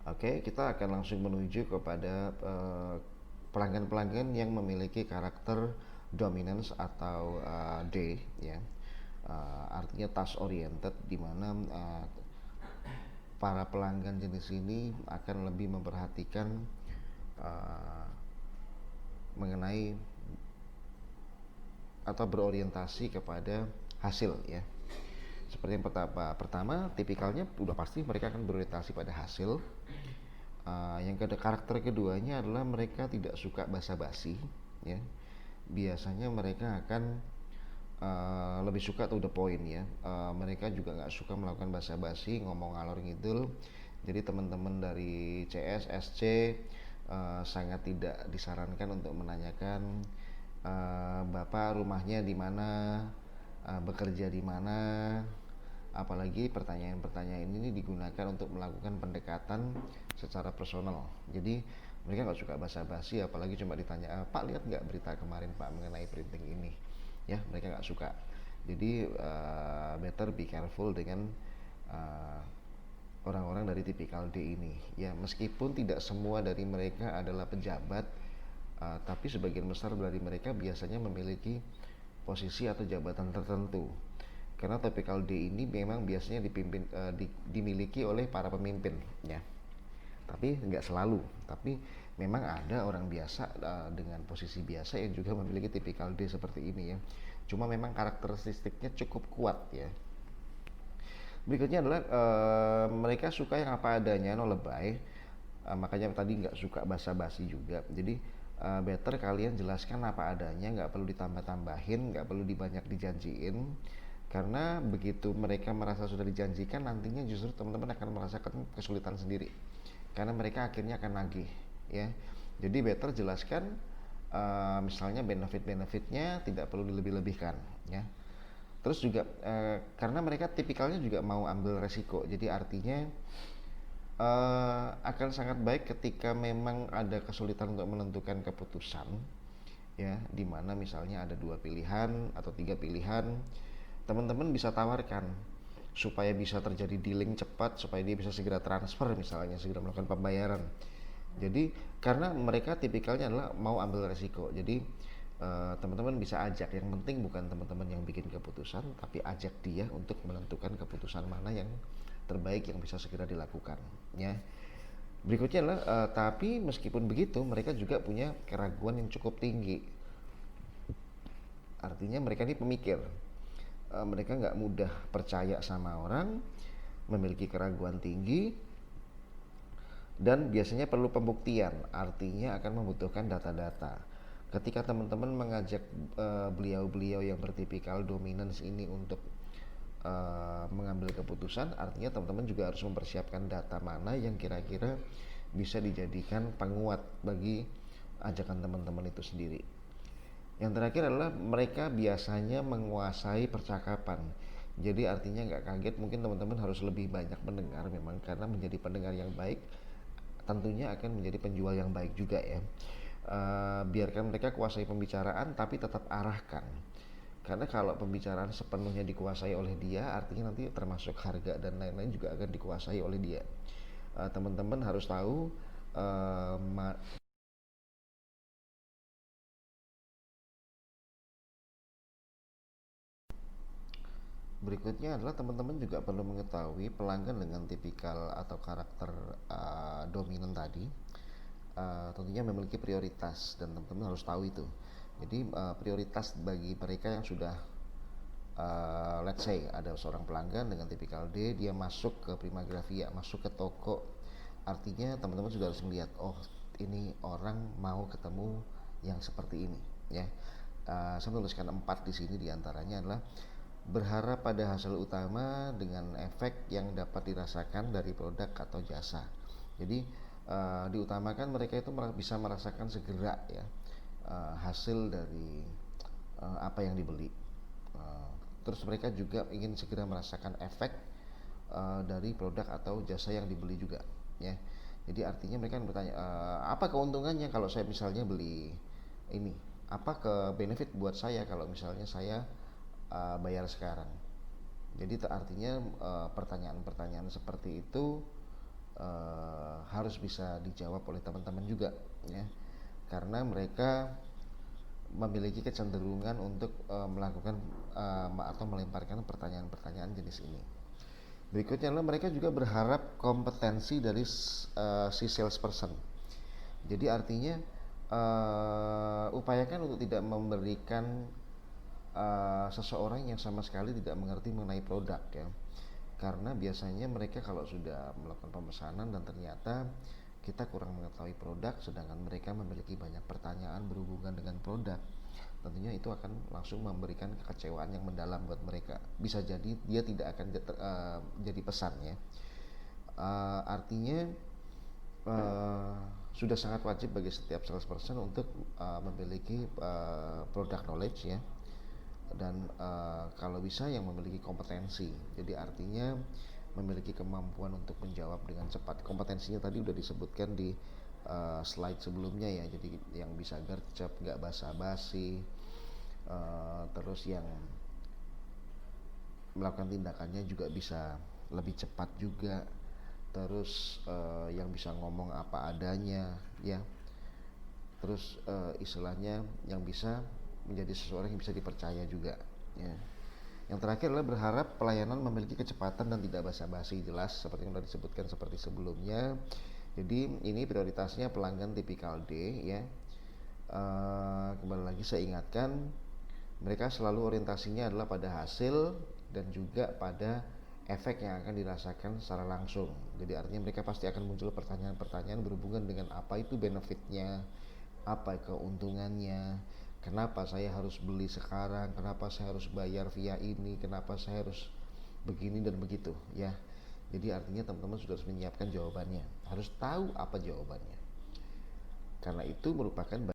Oke, kita akan langsung menuju kepada pelanggan-pelanggan yang memiliki karakter dominance atau D, ya. Artinya task oriented, di mana para pelanggan jenis ini akan lebih memperhatikan uh, mengenai atau berorientasi kepada hasil, ya. Seperti yang pertama tipikalnya udah pasti mereka akan berorientasi pada hasil. Yang karakter keduanya adalah mereka tidak suka basa-basi, ya. Biasanya mereka akan lebih suka to the point, ya. Mereka juga nggak suka melakukan basa-basi, ngomong ngalor ngidul. Jadi teman-teman dari CS, SC sangat tidak disarankan untuk menanyakan Bapak rumahnya di mana, bekerja di mana. Apalagi pertanyaan-pertanyaan ini digunakan untuk melakukan pendekatan secara personal. Jadi mereka nggak suka basa-basi, apalagi cuma ditanya, Pak lihat nggak berita kemarin Pak mengenai printing ini, ya. Mereka nggak suka. Jadi better be careful dengan uh, orang-orang dari tipikal D ini, ya. Meskipun tidak semua dari mereka adalah pejabat, tapi sebagian besar dari mereka biasanya memiliki posisi atau jabatan tertentu. Karena tipikal D ini memang biasanya dimiliki oleh para pemimpin, ya. Tapi nggak selalu. Tapi memang ada orang biasa dengan posisi biasa yang juga memiliki tipikal D seperti ini, ya. Cuma memang karakteristiknya cukup kuat, ya. Berikutnya adalah mereka suka yang apa adanya, no lebay. Makanya tadi nggak suka basa-basi juga. Jadi better kalian jelaskan apa adanya, nggak perlu ditambah-tambahin, nggak perlu dibanyak dijanjiin. Karena begitu mereka merasa sudah dijanjikan, nantinya justru teman-teman akan merasakan kesulitan sendiri. Karena mereka akhirnya akan nagih, ya. Jadi better jelaskan misalnya benefit-benefitnya tidak perlu dilebih-lebihkan, ya. Terus juga karena mereka tipikalnya juga mau ambil resiko, jadi artinya akan sangat baik ketika memang ada kesulitan untuk menentukan keputusan, ya, di mana misalnya ada 2 pilihan atau 3 pilihan, teman-teman bisa tawarkan supaya bisa terjadi dealing cepat, supaya dia bisa segera transfer, misalnya segera melakukan pembayaran. Jadi karena mereka tipikalnya adalah mau ambil resiko, jadi teman-teman bisa ajak, yang penting bukan teman-teman yang bikin keputusan, tapi ajak dia untuk menentukan keputusan mana yang terbaik yang bisa segera dilakukan, ya. Berikutnya adalah tapi meskipun begitu mereka juga punya keraguan yang cukup tinggi. Artinya mereka ini pemikir, mereka nggak mudah percaya sama orang, memiliki keraguan tinggi, dan biasanya perlu pembuktian, artinya akan membutuhkan data-data. Ketika teman-teman mengajak beliau-beliau yang bertipikal dominance ini untuk mengambil keputusan, artinya teman-teman juga harus mempersiapkan data mana yang kira-kira bisa dijadikan penguat bagi ajakan teman-teman itu sendiri. Yang terakhir adalah mereka biasanya menguasai percakapan. Jadi artinya nggak kaget, mungkin teman-teman harus lebih banyak mendengar memang, karena menjadi pendengar yang baik tentunya akan menjadi penjual yang baik juga, ya. Biarkan mereka kuasai pembicaraan tapi tetap arahkan. Karena kalau pembicaraan sepenuhnya dikuasai oleh dia, artinya nanti termasuk harga dan lain-lain juga akan dikuasai oleh dia. Teman-teman harus tahu uh, Berikutnya adalah teman-teman juga perlu mengetahui pelanggan dengan tipikal atau karakter dominan tadi tentunya memiliki prioritas, dan teman-teman harus tahu itu. Jadi prioritas bagi mereka yang sudah let's say ada seorang pelanggan dengan tipikal D, dia masuk ke Primagravia, masuk ke toko, artinya teman-teman sudah harus melihat, oh ini orang mau ketemu yang seperti ini, ya. Saya menuliskan 4 di sini, diantaranya adalah berharap pada hasil utama dengan efek yang dapat dirasakan dari produk atau jasa. Jadi diutamakan mereka itu bisa merasakan segera, ya, hasil dari apa yang dibeli. Terus mereka juga ingin segera merasakan efek dari produk atau jasa yang dibeli juga, ya. Jadi artinya mereka bertanya, apa keuntungannya kalau saya misalnya beli ini, apa ke benefit buat saya kalau misalnya saya bayar sekarang. Jadi artinya pertanyaan-pertanyaan seperti itu harus bisa dijawab oleh teman-teman juga ya, karena mereka memiliki kecenderungan untuk melakukan atau melemparkan pertanyaan-pertanyaan jenis ini. Berikutnya adalah mereka juga berharap kompetensi dari si salesperson. Jadi artinya upayakan untuk tidak memberikan seseorang yang sama sekali tidak mengerti mengenai produk ya, karena biasanya mereka kalau sudah melakukan pemesanan dan ternyata kita kurang mengetahui produk, sedangkan mereka memiliki banyak pertanyaan berhubungan dengan produk, tentunya itu akan langsung memberikan kekecewaan yang mendalam buat mereka. Bisa jadi dia tidak akan jadi pesan ya. Artinya sudah sangat wajib bagi setiap salesperson untuk memiliki product knowledge ya, dan kalau bisa yang memiliki kompetensi. Jadi artinya memiliki kemampuan untuk menjawab dengan cepat. Kompetensinya tadi udah disebutkan di slide sebelumnya ya, jadi yang bisa gercep, gak basa-basi, terus yang melakukan tindakannya juga bisa lebih cepat juga, terus yang bisa ngomong apa adanya ya, terus istilahnya yang bisa menjadi seseorang yang bisa dipercaya juga ya. Yang terakhir adalah berharap pelayanan memiliki kecepatan dan tidak basa-basi, jelas seperti yang sudah disebutkan seperti sebelumnya. Jadi ini prioritasnya pelanggan tipikal D ya. Kembali lagi saya ingatkan, mereka selalu orientasinya adalah pada hasil dan juga pada efek yang akan dirasakan secara langsung. Jadi artinya mereka pasti akan muncul pertanyaan-pertanyaan berhubungan dengan apa itu benefitnya, apa keuntungannya, kenapa saya harus beli sekarang, kenapa saya harus bayar via ini, kenapa saya harus begini dan begitu ya. Jadi artinya teman-teman sudah harus menyiapkan jawabannya, harus tahu apa jawabannya, karena itu merupakan